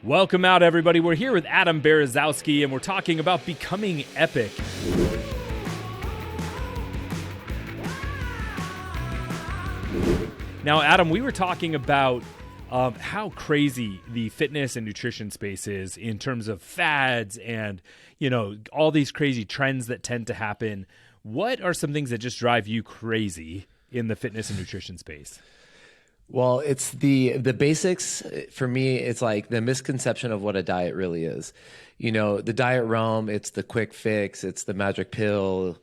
Welcome out, everybody. We're here with Adam Berezowski, and we're talking about becoming epic. Now, Adam, we were talking about how crazy the fitness and nutrition space is in terms of fads and, all these crazy trends that tend to happen. What are some things that just drive you crazy in the fitness and nutrition space? Well, it's the basics. For me, it's like the misconception of what a diet really is. The diet realm, it's the quick fix, it's the magic pill,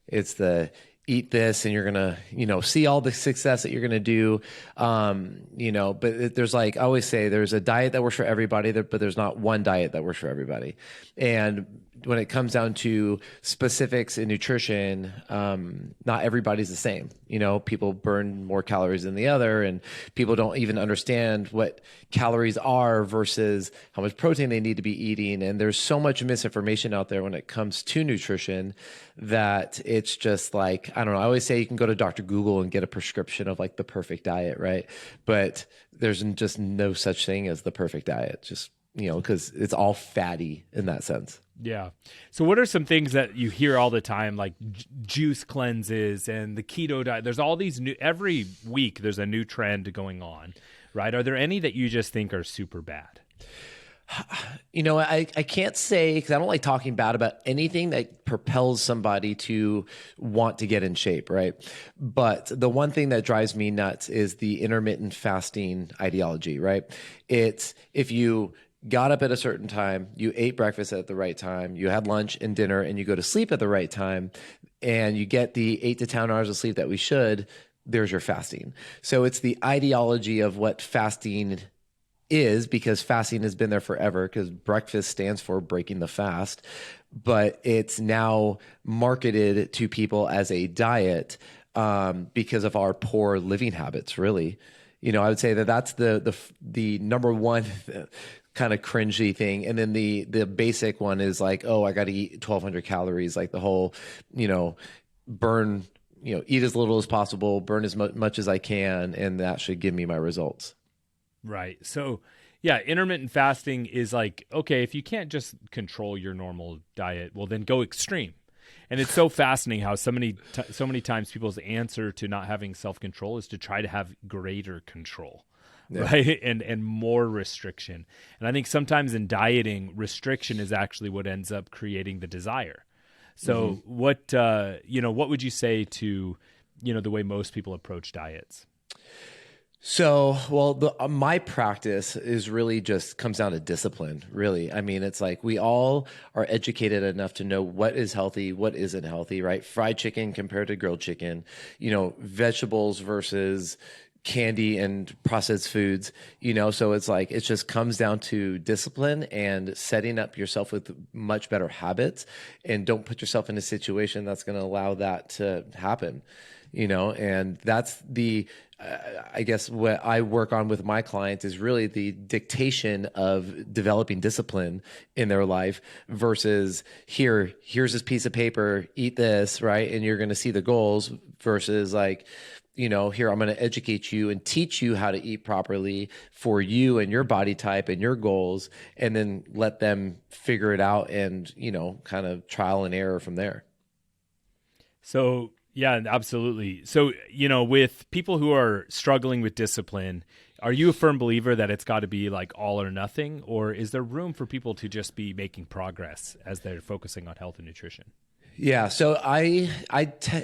it's the eat this and you're going to, see all the success that you're going to do. But there's I always say there's a diet that works for everybody, but there's not one diet that works for everybody. And when it comes down to specifics in nutrition, not everybody's the same. People burn more calories than the other, and people don't even understand what calories are versus how much protein they need to be eating. And there's so much misinformation out there when it comes to nutrition that it's just I don't know. I always say you can go to Dr. Google and get a prescription of the perfect diet, right? But there's just no such thing as the perfect diet, just, because it's all fatty in that sense. Yeah. So what are some things that you hear all the time, like juice cleanses and the keto diet? There's all these every week there's a new trend going on, right? Are there any that you just think are super bad? I can't say, because I don't like talking bad about anything that propels somebody to want to get in shape, right? But the one thing that drives me nuts is the intermittent fasting ideology, right? It's if you got up at a certain time, you ate breakfast at the right time, you had lunch and dinner, and you go to sleep at the right time, and you get the 8 to 10 hours of sleep that we should, there's your fasting. So it's the ideology of what fasting is, because fasting has been there forever, because breakfast stands for breaking the fast, but it's now marketed to people as a diet because of our poor living habits, really. I would say that that's the number one kind of cringy thing. And then the basic one is I got to eat 1,200 calories, the whole, burn, eat as little as possible, burn as much as I can, and that should give me my results. Right. So, yeah, intermittent fasting is okay, if you can't just control your normal diet, well, then go extreme. And it's so fascinating how so many times people's answer to not having self-control is to try to have greater control, right? And more restriction. And I think sometimes in dieting, restriction is actually what ends up creating the desire. So what would you say to, the way most people approach diets? So, my practice is really just comes down to discipline, really. I mean, it's we all are educated enough to know what is healthy, what isn't healthy, right? Fried chicken compared to grilled chicken, vegetables versus candy and processed foods, so it's it just comes down to discipline and setting up yourself with much better habits, and don't put yourself in a situation that's going to allow that to happen, and that's I guess what I work on with my clients is really the dictation of developing discipline in their life versus here's this piece of paper, eat this, right? And you're going to see the goals versus here, I'm going to educate you and teach you how to eat properly for you and your body type and your goals, and then let them figure it out and, kind of trial and error from there. So, yeah, absolutely. So, with people who are struggling with discipline, are you a firm believer that it's got to be all or nothing, or is there room for people to just be making progress as they're focusing on health and nutrition? Yeah. So I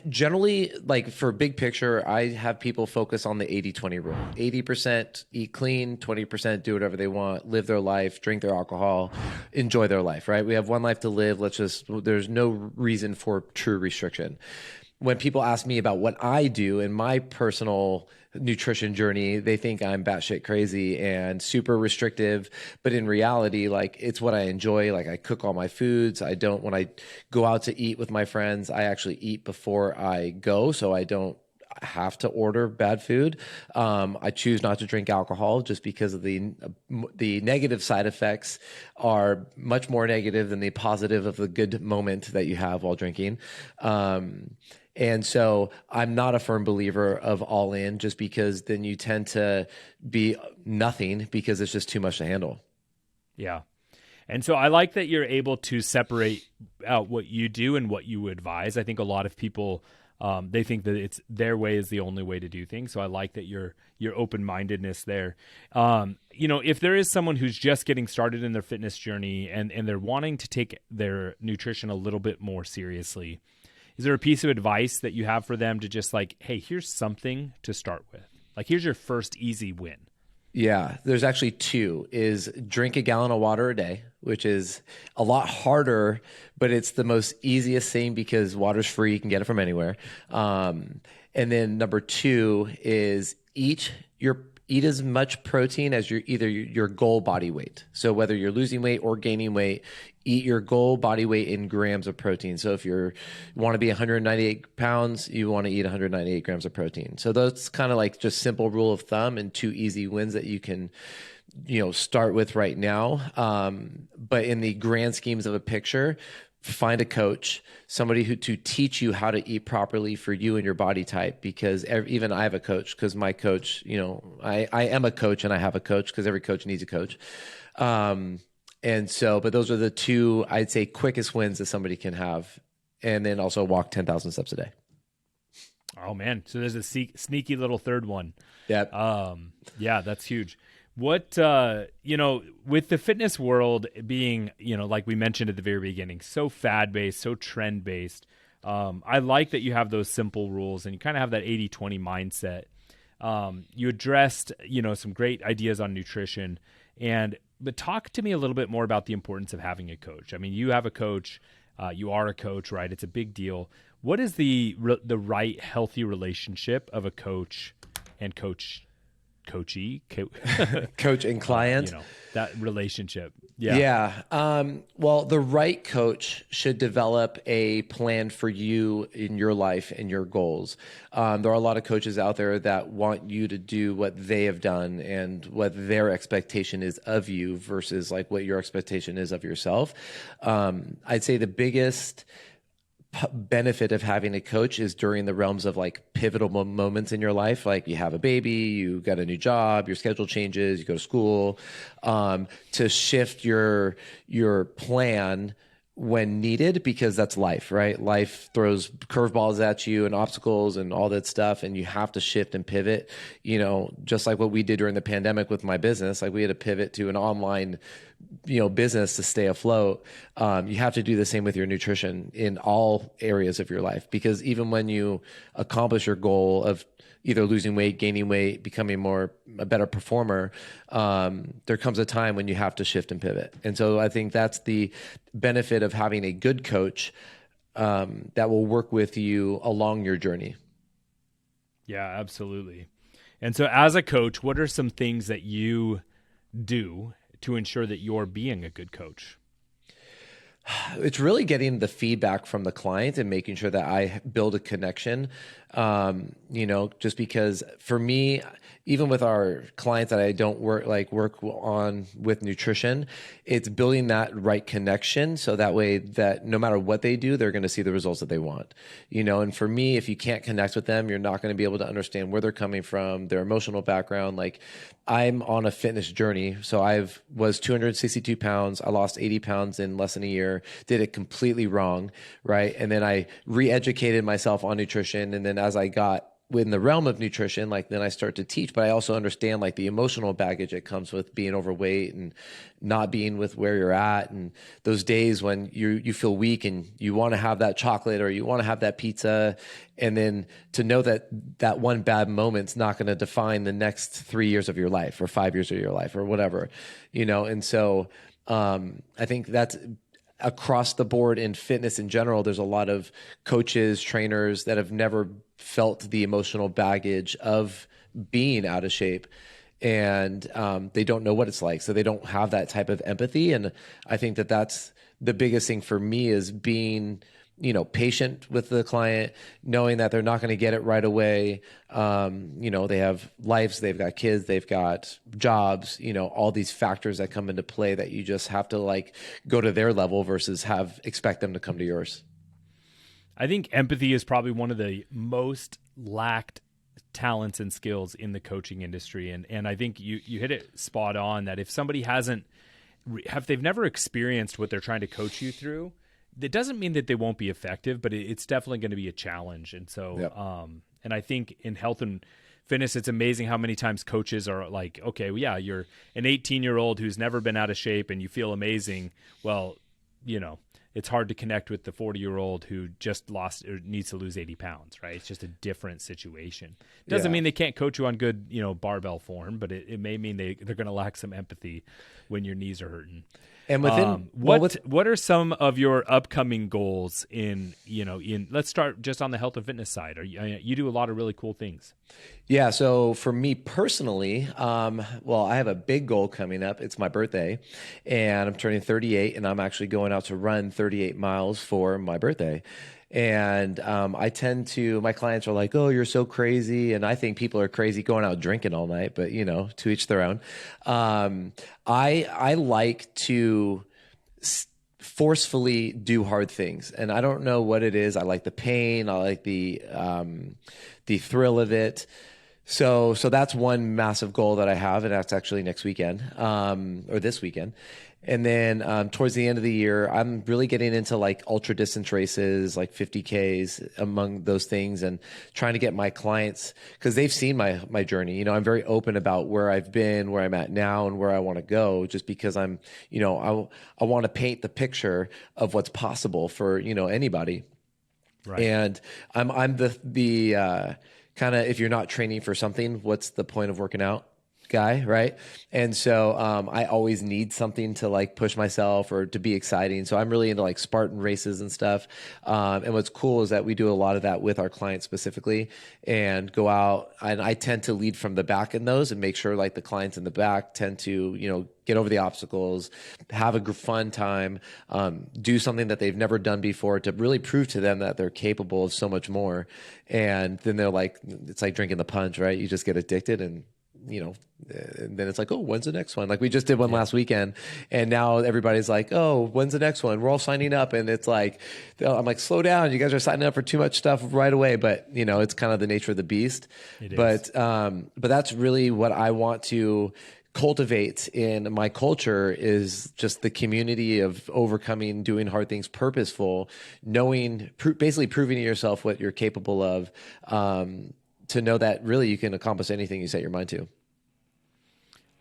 generally, for big picture, I have people focus on the 80-20 rule. 80% eat clean, 20% do whatever they want, live their life, drink their alcohol, enjoy their life, right? We have one life to live. There's no reason for true restriction. When people ask me about what I do in my personal nutrition journey, they think I'm batshit crazy and super restrictive. But in reality, it's what I enjoy. I cook all my foods. When I go out to eat with my friends, I actually eat before I go, so I don't have to order bad food. I choose not to drink alcohol just because of the negative side effects are much more negative than the positive of the good moment that you have while drinking. And so I'm not a firm believer of all in, just because then you tend to be nothing because it's just too much to handle. Yeah. And so I like that you're able to separate out what you do and what you advise. I think a lot of people they think that it's their way is the only way to do things. So I like that your open mindedness there. If there is someone who's just getting started in their fitness journey and they're wanting to take their nutrition a little bit more seriously, is there a piece of advice that you have for them to just like, hey, here's something to start with? Like, here's your first easy win. Yeah, there's actually two is drink a gallon of water a day, which is a lot harder, but it's the most easiest thing because water's free. You can get it from anywhere. And then number two is eat as much protein as your goal body weight. So whether you're losing weight or gaining weight, eat your goal body weight in grams of protein. So if you want to be 198 pounds, you want to eat 198 grams of protein. So that's kind of like just simple rule of thumb and two easy wins that you can, start with right now. But in the grand schemes of a picture, find a coach, somebody to teach you how to eat properly for you and your body type. Because even I have a coach, because my coach, I am a coach and I have a coach because every coach needs a coach. But those are the two, I'd say, quickest wins that somebody can have. And then also walk 10,000 steps a day. Oh man. So there's a sneaky little third one. Yep. Yeah, that's huge. What, with the fitness world being, like we mentioned at the very beginning, so fad-based, so trend-based, I like that you have those simple rules and you kind of have that 80-20 mindset. You addressed, some great ideas on nutrition, but talk to me a little bit more about the importance of having a coach. I mean, you have a coach, you are a coach, right? It's a big deal. What is the right, healthy relationship of a coach and coachee, coach and client, that relationship? Well, the right coach should develop a plan for you in your life and your goals. There are a lot of coaches out there that want you to do what they have done and what their expectation is of you versus like what your expectation is of yourself. I'd say the biggest benefit of having a coach is during the realms of like pivotal moments in your life. Like you have a baby, you got a new job, your schedule changes, you go to school, to shift your plan when needed, because that's life, right? Life throws curveballs at you and obstacles and all that stuff. And you have to shift and pivot, just like what we did during the pandemic with my business. Like we had to pivot to an online business to stay afloat. You have to do the same with your nutrition in all areas of your life, because even when you accomplish your goal of either losing weight, gaining weight, becoming a better performer, there comes a time when you have to shift and pivot. And so I think that's the benefit of having a good coach that will work with you along your journey. Yeah, absolutely. And so as a coach, what are some things that you do to ensure that you're being a good coach? It's really getting the feedback from the client and making sure that I build a connection. Just because for me, even with our clients that I don't work on with nutrition, it's building that right connection. So that way that no matter what they do, they're going to see the results that they want, and for me, if you can't connect with them, you're not going to be able to understand where they're coming from, their emotional background. Like I'm on a fitness journey. So was 262 pounds. I lost 80 pounds in less than a year, did it completely wrong. Right. And then I re-educated myself on nutrition. And then as I got within the realm of nutrition, then I start to teach, but I also understand the emotional baggage that comes with being overweight and not being with where you're at. And those days when you feel weak and you want to have that chocolate or you want to have that pizza. And then to know that one bad moment's not going to define the next 3 years of your life or 5 years of your life or whatever, And so, I think that's across the board in fitness in general. There's a lot of coaches, trainers that have never felt the emotional baggage of being out of shape, and they don't know what it's like. So they don't have that type of empathy. And I think that's the biggest thing for me is being, patient with the client, knowing that they're not going to get it right away. They have lives, they've got kids, they've got jobs, all these factors that come into play that you just have to go to their level versus expect them to come to yours. I think empathy is probably one of the most lacked talents and skills in the coaching industry. And I think you hit it spot on that if somebody hasn't if they've never experienced what they're trying to coach you through, that doesn't mean that they won't be effective, but it's definitely going to be a challenge. And so, Yep. and I think in health and fitness, it's amazing how many times coaches are like, okay, well, yeah, you're an 18-year-old who's never been out of shape and you feel amazing. Well, it's hard to connect with the 40-year-old who just lost or needs to lose 80 pounds, right? It's just a different situation. Doesn't mean they can't coach you on good, barbell form, but it may mean they're going to lack some empathy when your knees are hurting. And within what are some of your upcoming goals in let's start just on the health and fitness side. You do a lot of really cool things. Yeah. So for me personally, well, I have a big goal coming up. It's my birthday and I'm turning 38 and I'm actually going out to run 38 miles for my birthday. And my clients are like, oh, you're so crazy. And I think people are crazy going out drinking all night, but to each their own. I like to forcefully do hard things. And I don't know what it is. I like the pain. I like the thrill of it. So that's one massive goal that I have, and that's actually next weekend, or this weekend. And then towards the end of the year, I'm really getting into like ultra distance races, like 50Ks among those things, and trying to get my clients, because they've seen my journey. I'm very open about where I've been, where I'm at now, and where I want to go, just because I want to paint the picture of what's possible for, anybody. Right. And I'm the kind of, if you're not training for something, what's the point of working out guy, right? And so I always need something to like push myself or to be exciting. So I'm really into like Spartan races and stuff. And what's cool is that we do a lot of that with our clients specifically, and go out, and I tend to lead from the back in those and make sure like the clients in the back tend to, get over the obstacles, have a fun time, do something that they've never done before to really prove to them that they're capable of so much more. And then they're like, it's like drinking the punch, right? You just get addicted, and and then it's like, oh, when's the next one? Like we just did one last weekend, and now everybody's like, oh, when's the next one? We're all signing up, and it's like, I'm like, slow down, you guys are signing up for too much stuff right away. But it's kind of the nature of the beast. But that's really what I want to cultivate in my culture, is just the community of overcoming, doing hard things, purposeful, knowing, basically proving to yourself what you're capable of, to know that really you can accomplish anything you set your mind to.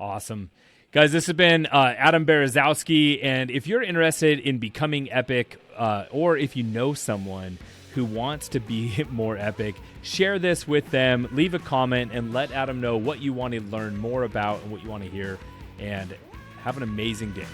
Awesome. Guys, this has been Adam Berezowski, and if you're interested in becoming epic, or if you know someone who wants to be more epic, share this with them, leave a comment, and let Adam know what you want to learn more about and what you want to hear, and have an amazing day.